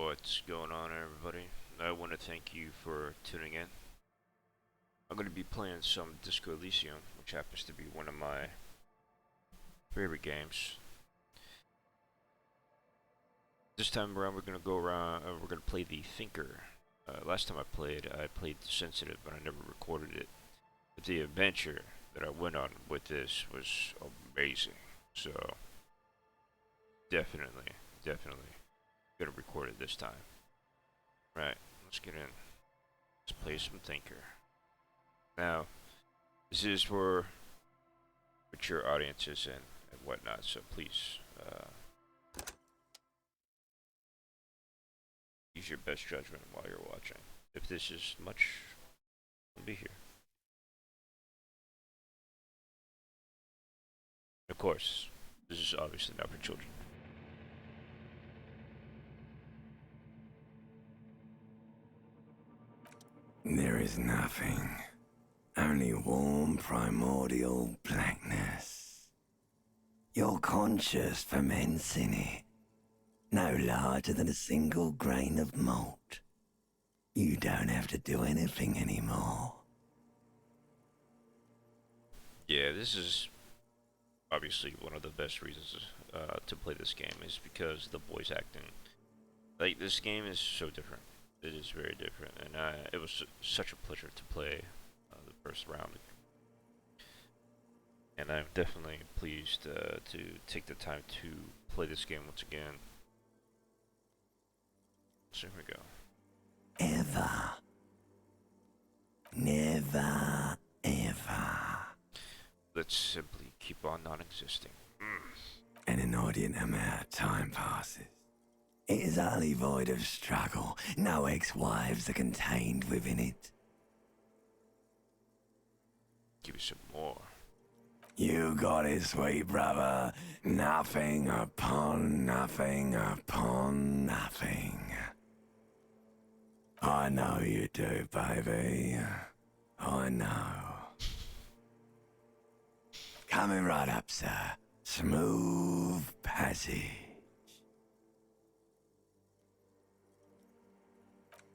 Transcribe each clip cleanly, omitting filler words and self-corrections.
What's going on, everybody? I want to thank you for tuning in. I'm going to be playing some Disco Elysium, which happens to be one of my favorite games. This time around, we're going to go around. We're going to play the Thinker. Last time I played the Sensitive, but I never recorded it. But the adventure that I went on with this was amazing. So definitely gonna record it this time. Right, let's get in. Let's play some Thinker. Now, this is for mature audiences and whatnot, so please use your best judgment while you're watching. If this is much, I'll be here. Of course, this is obviously not for children. There is nothing, only warm primordial blackness. You're conscious ferments in it, no larger than a single grain of malt. You don't have to do anything anymore. Yeah, this is obviously one of the best reasons to play this game is because the voice acting. Like, this game is so different. It is very different, and it was such a pleasure to play the first round. And I'm definitely pleased to take the time to play this game once again. So here we go. Ever. Never, ever. Let's simply keep on non-existing. An inordinate amount of time passes. It is utterly void of struggle. No ex-wives are contained within it. Give me some more. You got it, sweet brother. Nothing upon nothing upon nothing. I know you do, baby. I know. Coming right up, sir. Smooth passage.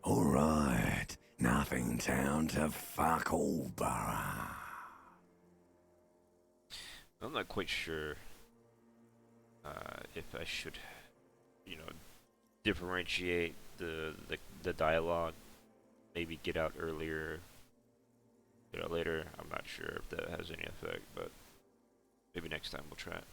All right. Nothing town to fuck all borough. I'm not quite sure if I should, differentiate the dialogue. Maybe get out earlier, get out later. I'm not sure if that has any effect, but maybe next time we'll try it.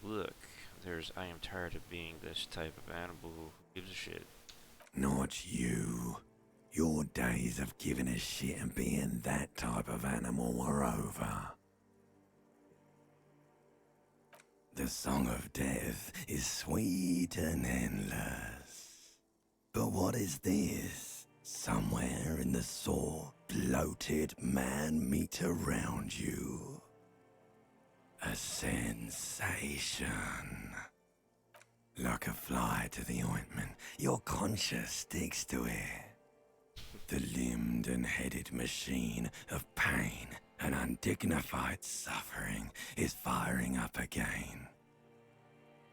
Look, there's I am tired of being this type of animal who gives a shit. Not you. Your days of giving a shit and being that type of animal are over. The song of death is sweet and endless. But what is this? Somewhere in the sore, bloated man meat around you. A sensation. Like a fly to the ointment, your conscience sticks to it. The limbed and headed machine of pain and undignified suffering is firing up again.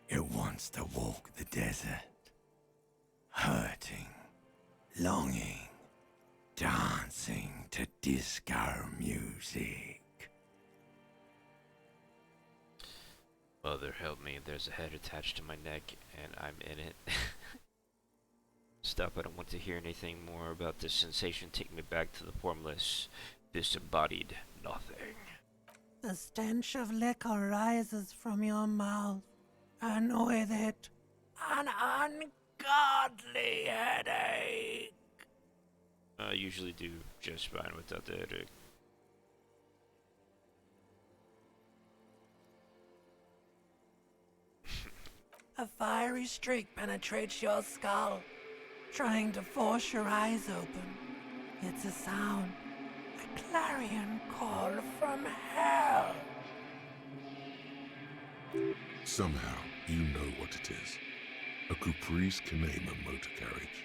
It wants to walk the desert, hurting, longing, dancing to disco music. Mother help me, there's a head attached to my neck and I'm in it. Stop, I don't want to hear anything more about this sensation. Take me back to the formless, disembodied nothing. The stench of liquor rises from your mouth, and with it, an ungodly headache. I usually do just fine without the headache. A fiery streak penetrates your skull, trying to force your eyes open. It's a sound, a clarion call from hell. Somehow, you know what it is. A Caprice Kinema motor carriage.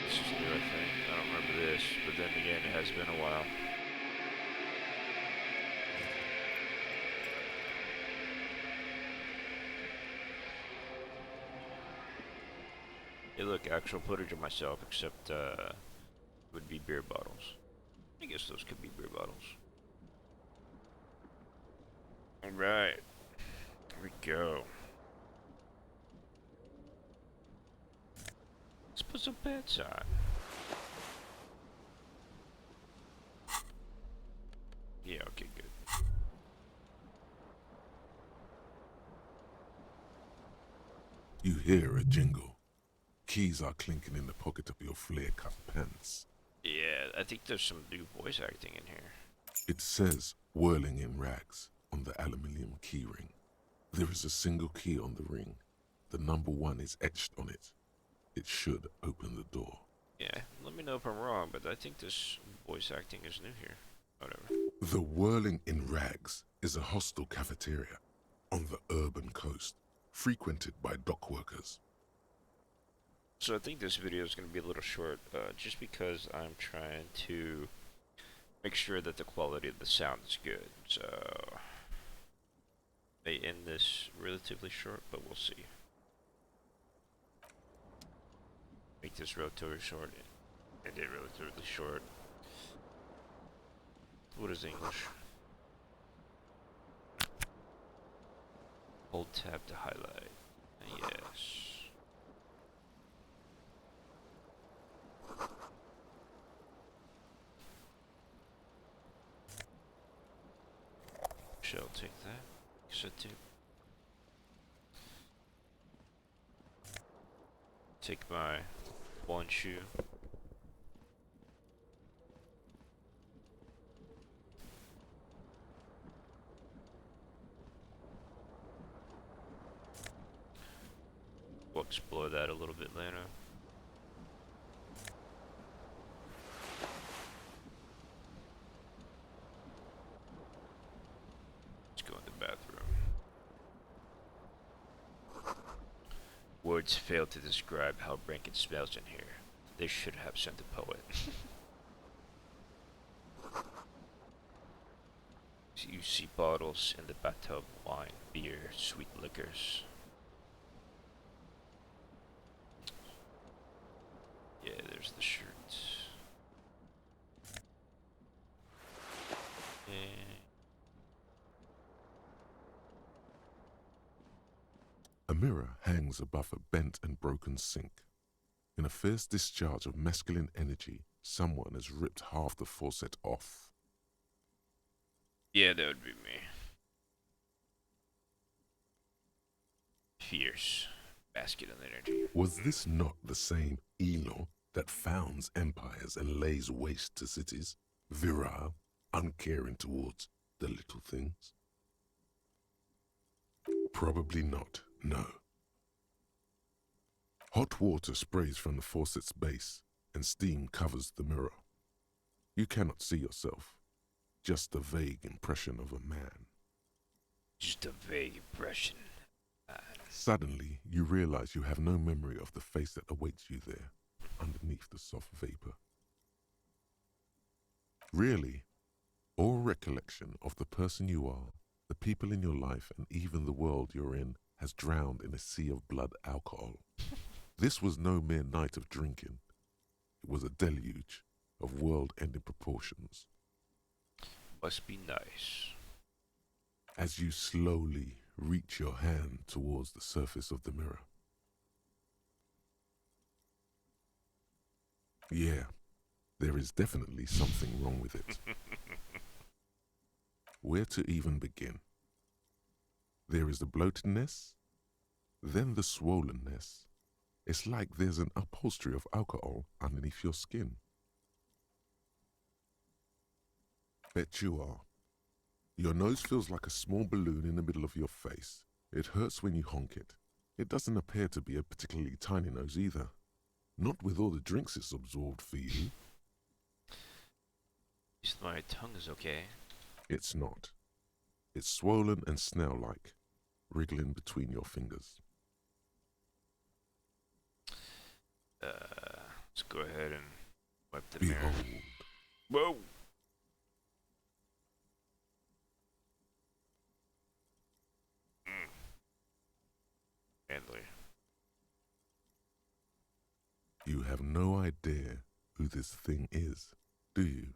This is new, I think. I don't remember this, but then again, it has been a while. look, actual footage of myself, except it would be beer bottles. I guess those could be beer bottles. Alright, here we go. Let's put some pets on. Yeah, okay, good. You hear a jingle. Keys are clinking in the pocket of your flare-cut pants. Yeah, I think there's some new voice acting in here. It says, whirling in rags, on the aluminium keyring. There is a single key on the ring. The number 1 is etched on it. It should open the door. Yeah, let me know if I'm wrong, but I think this voice acting is new here. Whatever. The Whirling in Rags is a hostel cafeteria on the urban coast, frequented by dock workers. So I think this video is going to be a little short, just because I'm trying to make sure that the quality of the sound is good. So may end this relatively short, but we'll see. Make this relatively short. End it relatively short. What is English? Hold tab to highlight. Yes. Shall take that. Cassette tape. Take my one shoe. We'll explore that a little bit later. Let's go in the bathroom. Words fail to describe how rank it smells in here. They should have sent a poet. You see bottles in the bathtub, wine, beer, sweet liquors. Yeah, there's the shirt. Yeah. A mirror hangs above a bent and broken sink. In a fierce discharge of masculine energy, someone has ripped half the faucet off. Yeah, that would be me. Fierce, masculine energy. Was this not the same Elo that founds empires and lays waste to cities? Virile, uncaring towards the little things? Probably not, no. Hot water sprays from the faucet's base, and steam covers the mirror. You cannot see yourself, just a vague impression of a man. Just a vague impression. Suddenly, you realize you have no memory of the face that awaits you there, underneath the soft vapor. Really, all recollection of the person you are, the people in your life, and even the world you're in has drowned in a sea of blood alcohol. This was no mere night of drinking. It was a deluge of world-ending proportions. Must be nice. As you slowly reach your hand towards the surface of the mirror. Yeah, there is definitely something wrong with it. Where to even begin? There is the bloatedness, then the swollenness. It's like there's an upholstery of alcohol underneath your skin. Bet you are. Your nose feels like a small balloon in the middle of your face. It hurts when you honk it. It doesn't appear to be a particularly tiny nose either. Not with all the drinks it's absorbed for you. At least my tongue is okay. It's not. It's swollen and snail-like, wriggling between your fingers. Let's go ahead and wipe the Behold. mirror. Whoa! Manly. have no idea who this thing is, do you?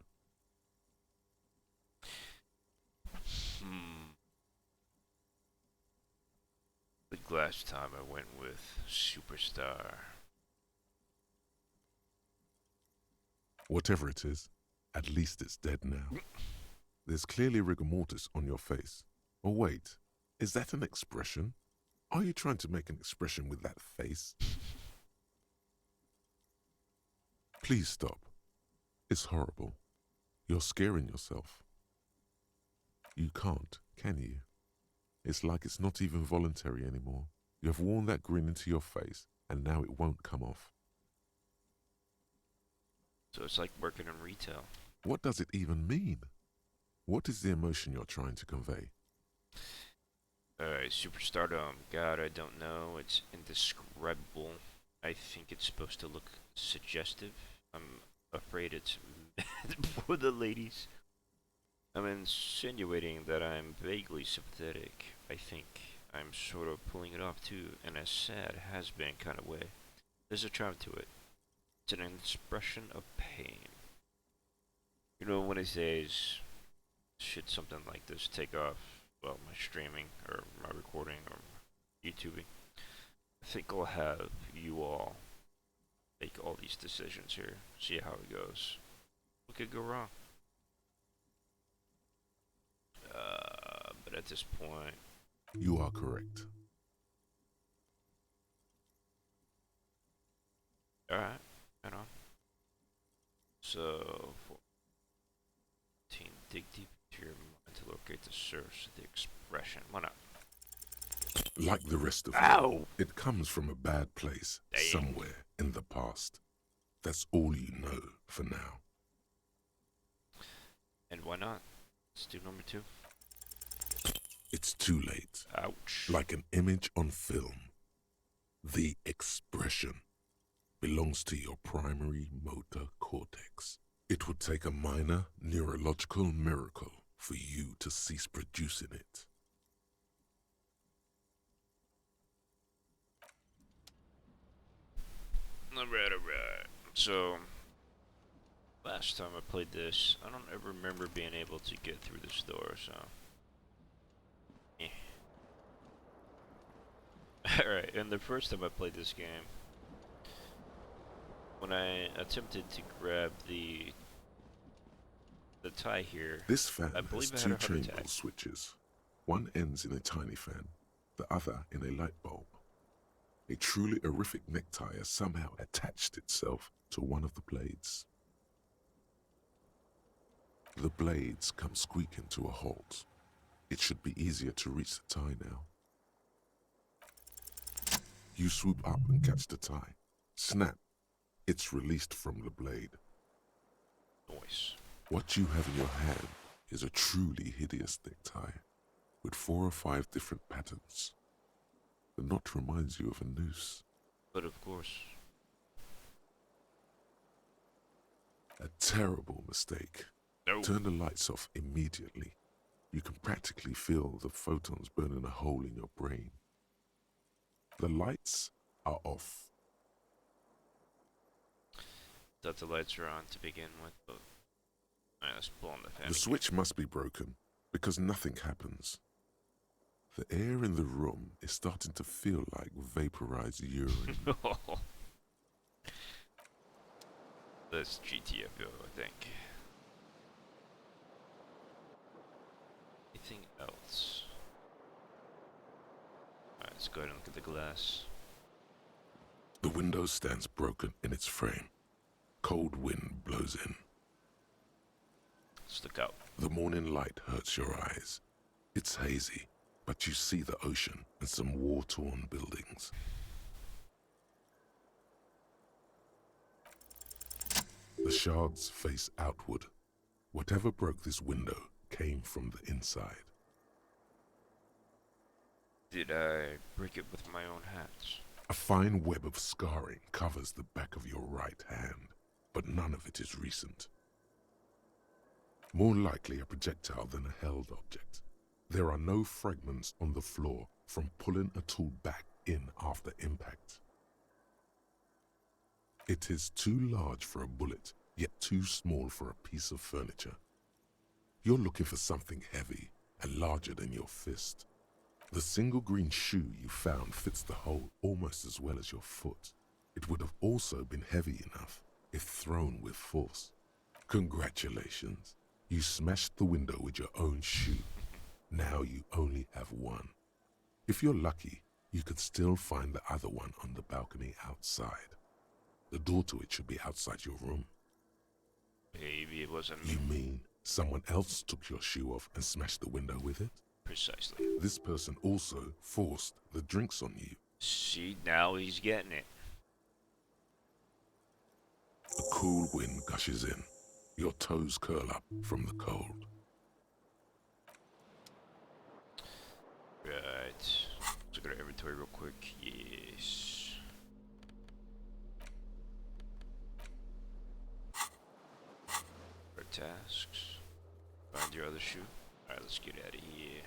The last time I went with Superstar. Whatever it is, at least it's dead now. There's clearly rigor mortis on your face. Oh wait, is that an expression? Are you trying to make an expression with that face? Please stop. It's horrible. You're scaring yourself. You can't, can you? It's like it's not even voluntary anymore. You have worn that grin into your face, and now it won't come off. So it's like working in retail. What does it even mean? What is the emotion you're trying to convey? Alright, Superstardom. God, I don't know. It's indescribable. I think it's supposed to look suggestive. I'm afraid it's meant for the ladies. I'm insinuating that I'm vaguely sympathetic. I think I'm sort of pulling it off too, in a sad, has-been kind of way. There's a charm to it. It's an expression of pain. You know, when I say should something like this take off, well, my streaming or my recording or YouTubing, I think I'll have you all make all these decisions here, see how it goes. What could go wrong? But at this point, You are correct. alright, right on. So, 14, dig deep into your mind to locate the source of the expression. Why not? Like the rest of Ow! you, it comes from a bad place Dang. somewhere in the past. That's all you know for now. And why not? Let's do number 2. It's too late. Ouch. Like an image on film. The expression belongs to your primary motor cortex. It would take a minor neurological miracle for you to cease producing it. Alright. So, last time I played this, I don't ever remember being able to get through this door, so. Alright, and the first time I played this game, when I attempted to grab the tie here, This fan I has believe I had two a heart changeable attack. switches. One ends in a tiny fan, the other in a light bulb. A truly horrific necktie has somehow attached itself to one of the blades. The blades come squeaking to a halt. It should be easier to reach the tie now. You swoop up and catch the tie. Snap. It's released from the blade. Noise. What you have in your hand is a truly hideous necktie with 4 or 5 different patterns. The knot reminds you of a noose. But of course, A terrible mistake. no. Turn the lights off immediately. You can practically feel the photons burning a hole in your brain. The lights are off. Thought the lights were on to begin with, but alright, let's blow on the fan. The switch must be broken because nothing happens. The air in the room is starting to feel like vaporized urine. That's GTFO, I think. Anything else? Alright, let's go ahead and look at the glass. The window stands broken in its frame. Cold wind blows in. Let's look out. The morning light hurts your eyes. It's hazy, but you see the ocean and some war-torn buildings. The shards face outward. Whatever broke this window came from the inside. Did I break it with my own hands? A fine web of scarring covers the back of your right hand, but none of it is recent. More likely a projectile than a held object. There are no fragments on the floor from pulling a tool back in after impact. It is too large for a bullet, yet too small for a piece of furniture. You're looking for something heavy and larger than your fist. The single green shoe you found fits the hole almost as well as your foot. It would have also been heavy enough if thrown with force. Congratulations. You smashed the window with your own shoe. Now you only have one. If you're lucky, you could still find the other one on the balcony outside. The door to it should be outside your room. Maybe it wasn't me. You mean someone else took your shoe off and smashed the window with it? Precisely. This person also forced the drinks on you. See, now he's getting it. A cool wind gushes in. Your toes curl up from the cold. Right. Let's look at our inventory real quick. Yes. Our tasks. Find your other shoe. Alright, let's get out of here.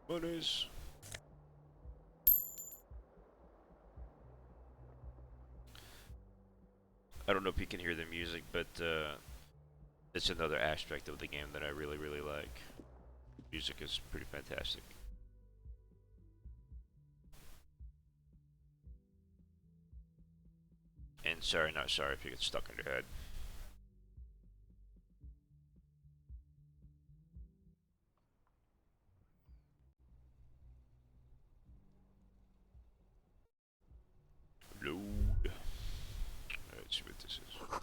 Monies. I don't know if you can hear the music, but it's another aspect of the game that I really, really like. Music is pretty fantastic. And sorry, not sorry if you get stuck in your head. Load. Let's see what this is.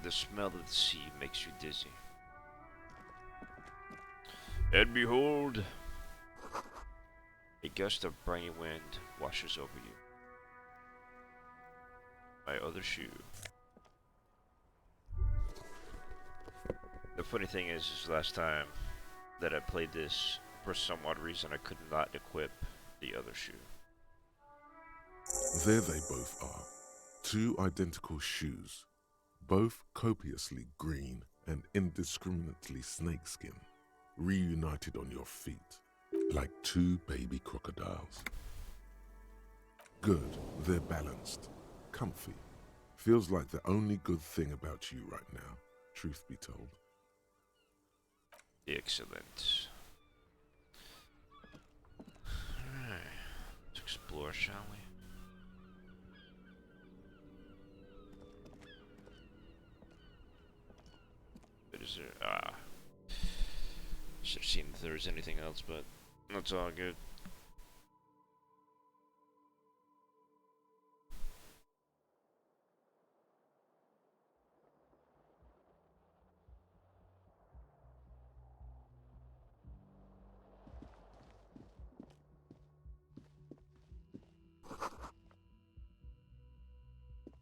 The smell of the sea makes you dizzy. And behold, a gust of briny wind washes over you. My other shoe. The funny thing is last time that I played this, for some odd reason I could not equip the other shoe. There they both are. Two identical shoes, both copiously green and indiscriminately snakeskin, reunited on your feet, like two baby crocodiles. Good, they're balanced, comfy. Feels like the only good thing about you right now, truth be told. Excellent. Alright, let's explore, shall we? What is there? Ah. Should have seen if there was anything else, but that's all good.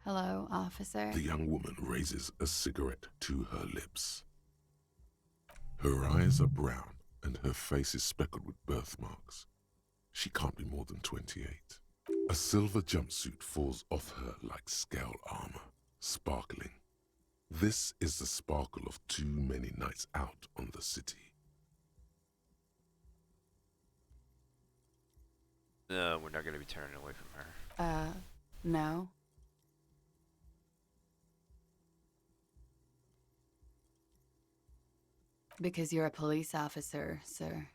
Hello, officer. The young woman raises a cigarette to her lips. Her eyes are brown and her face is speckled with birthmarks. She can't be more than 28. A silver jumpsuit falls off her like scale armor, sparkling. This is the sparkle of too many nights out on the city. No, we're not going to be turning away from her. No. Because you're a police officer, sir.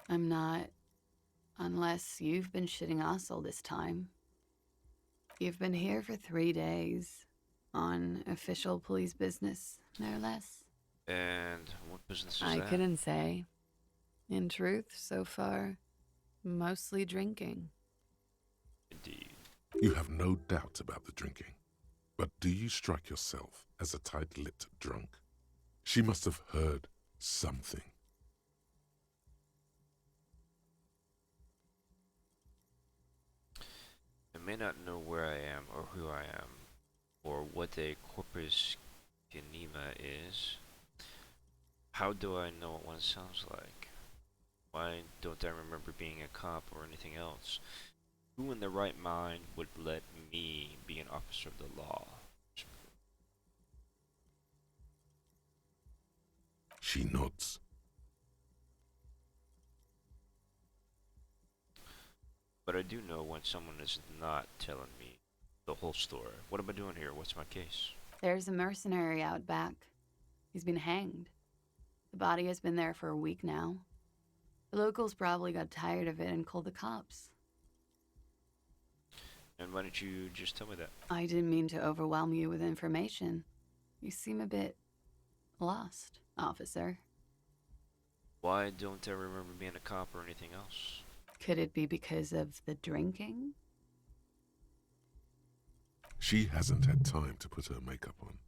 I'm not, unless you've been shitting us all this time. You've been here for 3 days, on official police business, no less. And what business is I that? couldn't say. In truth, so far, mostly drinking. Indeed. You have no doubt about the drinking. But do you strike yourself as a tight-lipped drunk? She must have heard something. I may not know where I am or who I am or what a corpus ganima is. How do I know what one sounds like? Why don't I remember being a cop or anything else? Who in their right mind would let me be an officer of the law? She nods. But I do know when someone is not telling me the whole story. What am I doing here? What's my case? There's a mercenary out back. He's been hanged. The body has been there for a week now. The locals probably got tired of it and called the cops. And why didn't you just tell me that? I didn't mean to overwhelm you with information. You seem a bit lost, officer. Why don't I remember being a cop or anything else? Could it be because of the drinking? She hasn't had time to put her makeup on.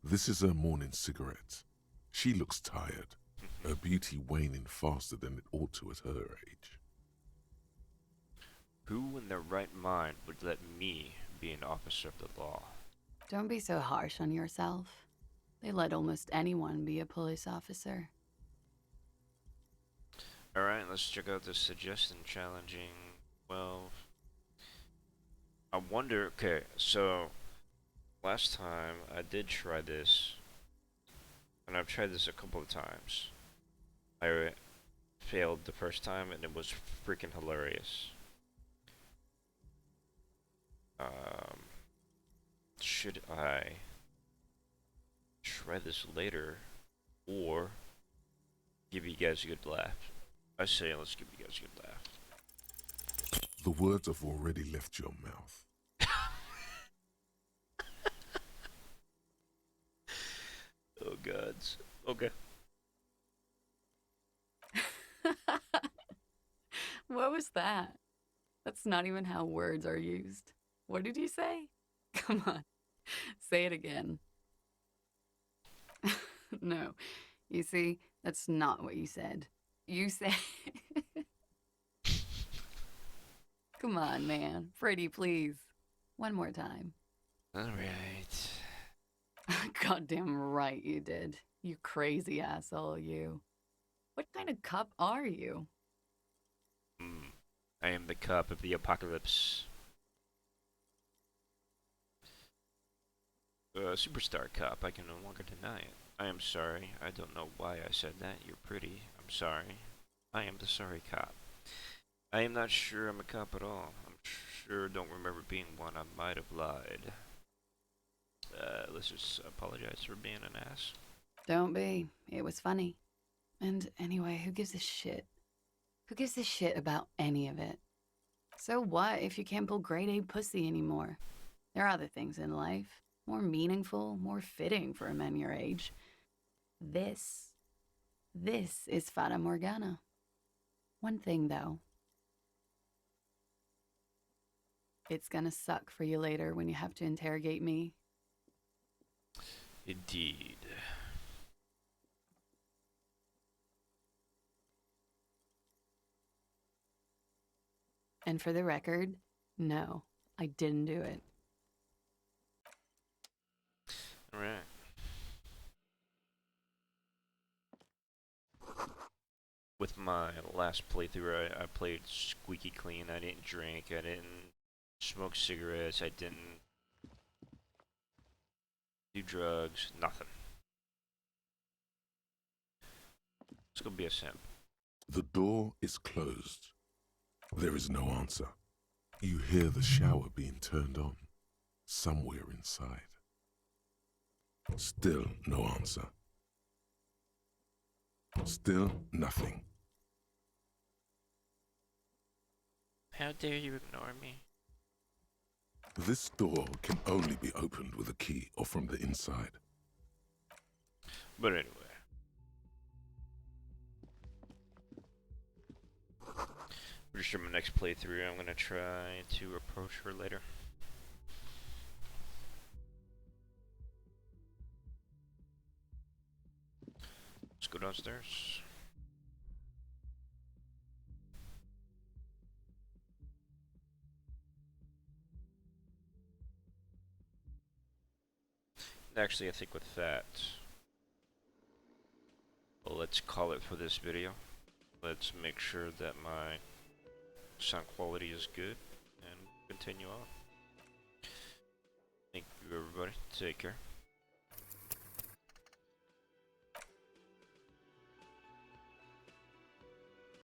This is her morning cigarette. She looks tired, her beauty waning faster than it ought to at her age. Who in their right mind would let me be an officer of the law? Don't be so harsh on yourself. They let almost anyone be a police officer. Alright, let's check out this suggestion challenging. Well, I wonder. Okay, so last time I did try this, and I've tried this a couple of times. I failed the first time, and it was freaking hilarious. Should I try this later, or give you guys a good laugh? I say let's give you guys a good laugh. The words have already left your mouth. Oh gods. Okay. What was that? That's not even how words are used. What did you say? Come on, say it again. No, you see, that's not what you said. You said. Come on, man. Freddie, please. One more time. Alright. Goddamn right you did. You crazy asshole, you. What kind of cop are you? I am the cop of the apocalypse. Superstar cop, I can no longer deny it. I am sorry. I don't know why I said that. You're pretty. I'm sorry. I am the sorry cop. I am not sure I'm a cop at all. I'm sure don't remember being one. I might have lied. Let's just apologize for being an ass. Don't be. It was funny. And anyway, who gives a shit? Who gives a shit about any of it? So what if you can't pull grade A pussy anymore? There are other things in life, more meaningful, more fitting for a man your age. This is Fata Morgana. One thing though. It's gonna suck for you later when you have to interrogate me. Indeed. And for the record, no, I didn't do it. Alright. With my last playthrough, I played squeaky clean. I didn't drink. I didn't smoke cigarettes. I didn't do drugs. Nothing. It's gonna be a simp. The door is closed. There is no answer. You hear the shower being turned on, somewhere inside. Still no answer. Still nothing. How dare you ignore me? This door can only be opened with a key or from the inside. But anyway. Pretty sure my next playthrough I'm gonna try to approach her later. Let's go downstairs. Actually, I think with that, well, let's call it for this video. let's make sure that my sound quality is good and continue on. Thank you, everybody. Take care.